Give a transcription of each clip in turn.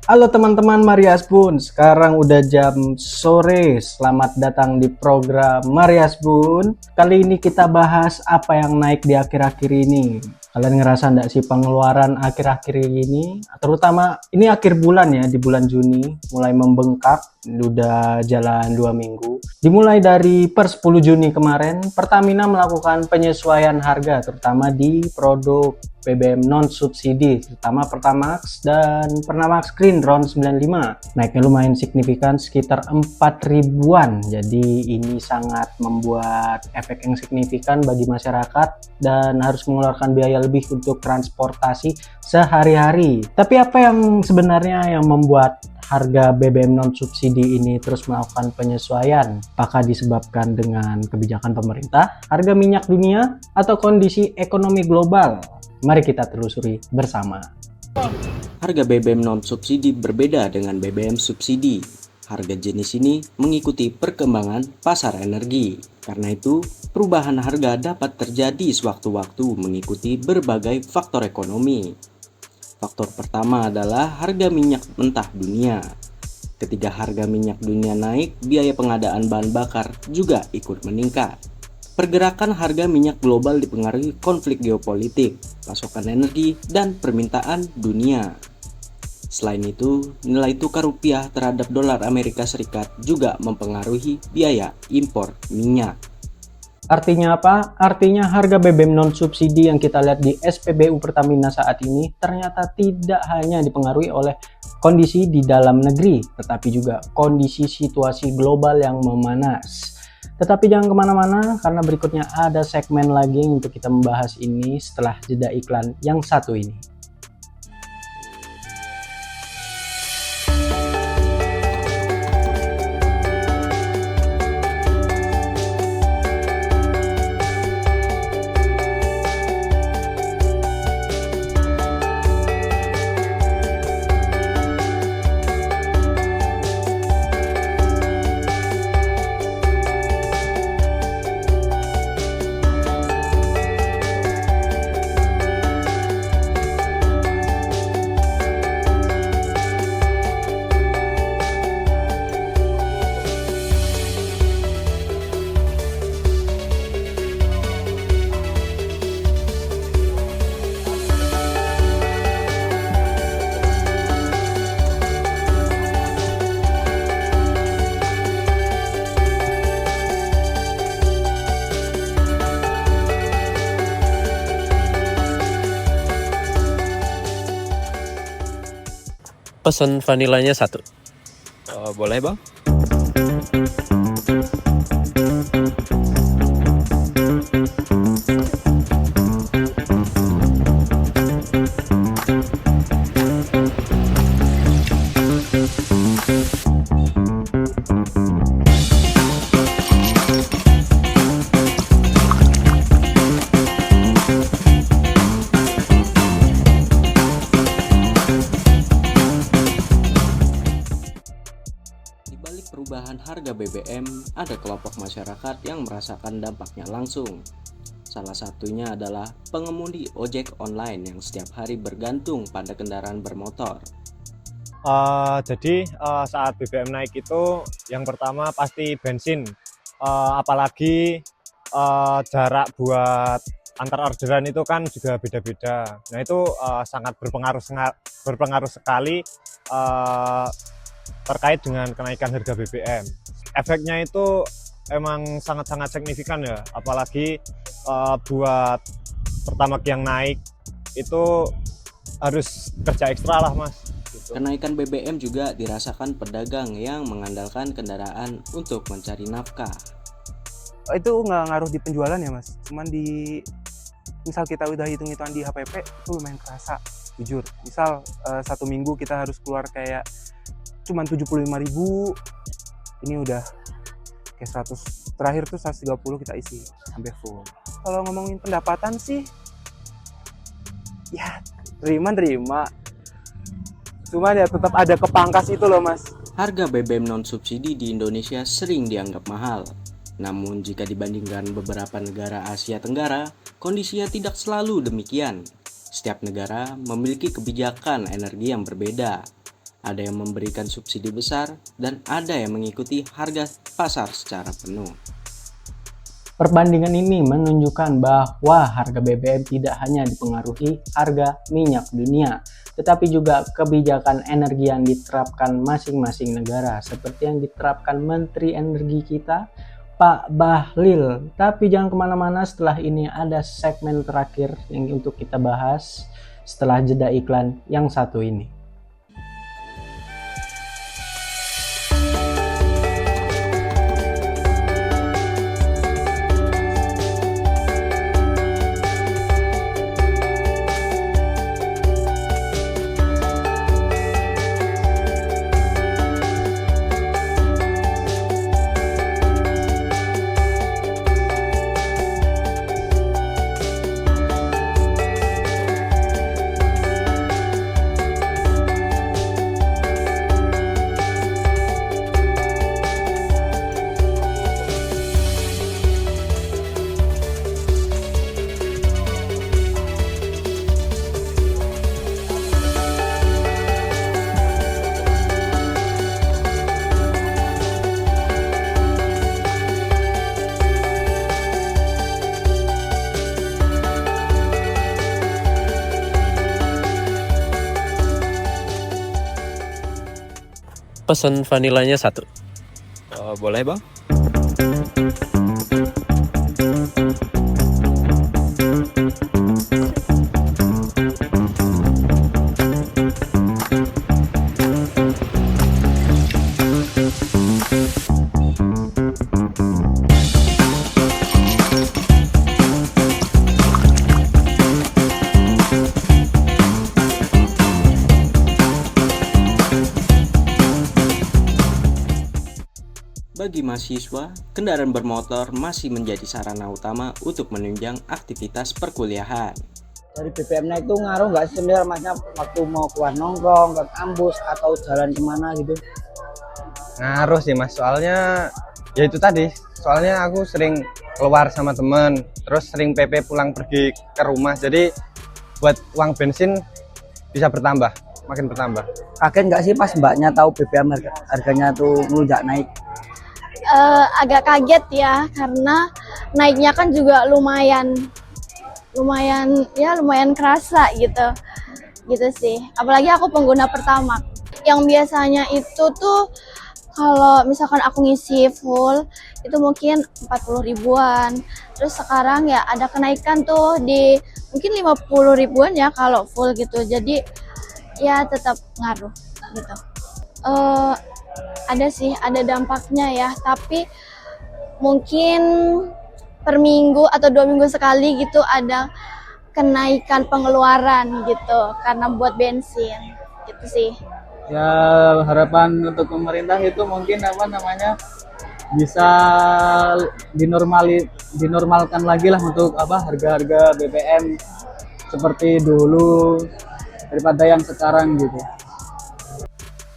Halo teman-teman Marias Bun, sekarang udah jam sore. Selamat datang di program Marias Bun. Kali ini kita bahas apa yang naik di akhir-akhir ini. Kalian ngerasa enggak sih pengeluaran akhir-akhir ini? Terutama ini akhir bulan ya, di bulan Juni mulai membengkak. Udah jalan 2 minggu. Dimulai dari per 10 Juni kemarin, Pertamina melakukan penyesuaian harga terutama di produk BBM non subsidi, terutama Pertamax dan Pertamax Green RON 95. Naiknya lumayan signifikan sekitar 4 ribuan. Jadi ini sangat membuat efek yang signifikan bagi masyarakat dan harus mengeluarkan biaya lebih untuk transportasi sehari-hari. Tapi apa yang sebenarnya yang membuat harga BBM non subsidi ini terus melakukan penyesuaian? Apakah disebabkan dengan kebijakan pemerintah, harga minyak dunia, atau kondisi ekonomi global? Mari kita telusuri bersama. Harga BBM non-subsidi berbeda dengan BBM subsidi. Harga jenis ini mengikuti perkembangan pasar energi. Karena itu, perubahan harga dapat terjadi sewaktu-waktu mengikuti berbagai faktor ekonomi. Faktor pertama adalah harga minyak mentah dunia. Ketika harga minyak dunia naik, biaya pengadaan bahan bakar juga ikut meningkat. Pergerakan harga minyak global dipengaruhi konflik geopolitik, pasokan energi, dan permintaan dunia. Selain itu, nilai tukar rupiah terhadap dolar Amerika Serikat juga mempengaruhi biaya impor minyak. Artinya apa? Artinya harga BBM non subsidi yang kita lihat di SPBU Pertamina saat ini ternyata tidak hanya dipengaruhi oleh kondisi di dalam negeri, tetapi juga kondisi situasi global yang memanas. Tetapi jangan kemana-mana karena berikutnya ada segmen lagi untuk kita membahas ini setelah jeda iklan yang satu ini. Pesan vanilanya 1. Boleh bang? Di balik perubahan harga BBM, ada kelompok masyarakat yang merasakan dampaknya langsung. Salah satunya adalah pengemudi ojek online yang setiap hari bergantung pada kendaraan bermotor. Jadi saat BBM naik itu yang pertama pasti bensin, apalagi jarak buat antar orderan itu kan juga beda-beda. Nah itu sangat berpengaruh sekali terkait dengan kenaikan harga BBM. Efeknya itu emang sangat-sangat signifikan ya, apalagi buat Pertamax yang naik itu harus kerja ekstra lah mas. Kenaikan BBM juga dirasakan pedagang yang mengandalkan kendaraan untuk mencari nafkah. Itu nggak ngaruh di penjualan ya mas, cuman di misal kita udah hitung-hitungan di HPP itu lumayan kerasa jujur. Misal 1 minggu kita harus keluar kayak cuman 75.000, ini udah kayak 100, terakhir tuh 130 kita isi sampai full. Kalau ngomongin pendapatan sih ya terima, cuman ya tetap ada kepangkas itu loh mas. Harga BBM non-subsidi di Indonesia sering dianggap mahal. Namun jika dibandingkan beberapa negara Asia Tenggara, kondisinya tidak selalu demikian. Setiap negara memiliki kebijakan energi yang berbeda. Ada yang memberikan subsidi besar dan ada yang mengikuti harga pasar secara penuh. Perbandingan ini menunjukkan bahwa harga BBM tidak hanya dipengaruhi harga minyak dunia, tetapi juga kebijakan energi yang diterapkan masing-masing negara, seperti yang diterapkan Menteri Energi kita, Pak Bahlil. Tapi jangan kemana-mana, setelah ini ada segmen terakhir yang untuk kita bahas setelah jeda iklan yang satu ini. Pesan vanilanya 1. Boleh bang? Bagi mahasiswa, kendaraan bermotor masih menjadi sarana utama untuk menunjang aktivitas perkuliahan. Dari BBM naik itu ngaruh nggak sih sebenarnya, masnya waktu mau keluar nongkrong, ke kampus atau jalan kemana gitu? Ngaruh sih mas, soalnya ya itu tadi, soalnya aku sering keluar sama temen, terus sering PP pulang pergi ke rumah, jadi buat uang bensin bisa bertambah, makin bertambah. Kaget nggak sih pas mbaknya tahu BBM harganya tuh melonjak naik? Agak kaget ya, karena naiknya kan juga lumayan kerasa gitu sih. Apalagi aku pengguna Pertamax yang biasanya itu tuh kalau misalkan aku ngisi full itu mungkin 40 ribuan, terus sekarang ya ada kenaikan tuh di mungkin 50 ribuan ya kalau full gitu. Jadi ya tetap ngaruh gitu. Ada sih, ada dampaknya ya, tapi mungkin per minggu atau 2 minggu sekali gitu ada kenaikan pengeluaran gitu karena buat bensin gitu sih. Ya harapan untuk pemerintah itu mungkin bisa dinormalkan lagi lah untuk harga-harga BBM seperti dulu daripada yang sekarang gitu.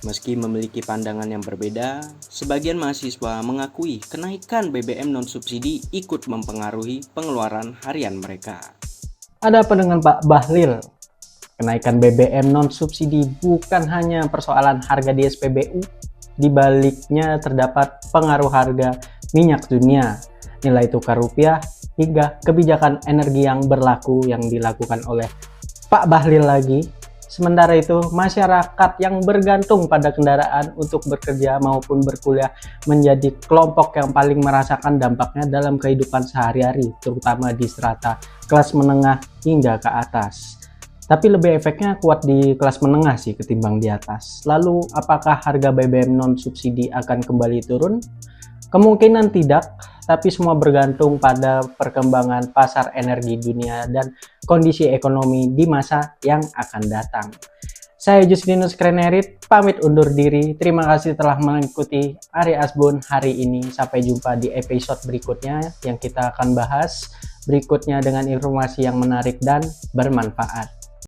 Meski memiliki pandangan yang berbeda, sebagian mahasiswa mengakui kenaikan BBM non-subsidi ikut mempengaruhi pengeluaran harian mereka. Ada apa dengan Pak Bahlil? Kenaikan BBM non-subsidi bukan hanya persoalan harga di SPBU, di baliknya terdapat pengaruh harga minyak dunia, nilai tukar rupiah, hingga kebijakan energi yang berlaku yang dilakukan oleh Pak Bahlil lagi. Sementara itu, masyarakat yang bergantung pada kendaraan untuk bekerja maupun berkuliah menjadi kelompok yang paling merasakan dampaknya dalam kehidupan sehari-hari, terutama di strata kelas menengah hingga ke atas. Tapi lebih efeknya kuat di kelas menengah sih ketimbang di atas. Lalu, apakah harga BBM non-subsidi akan kembali turun? Kemungkinan tidak, tapi semua bergantung pada perkembangan pasar energi dunia dan kondisi ekonomi di masa yang akan datang. Saya Justinus Krenerit, pamit undur diri. Terima kasih telah mengikuti Ari Asbun hari ini. Sampai jumpa di episode berikutnya yang kita akan bahas berikutnya dengan informasi yang menarik dan bermanfaat.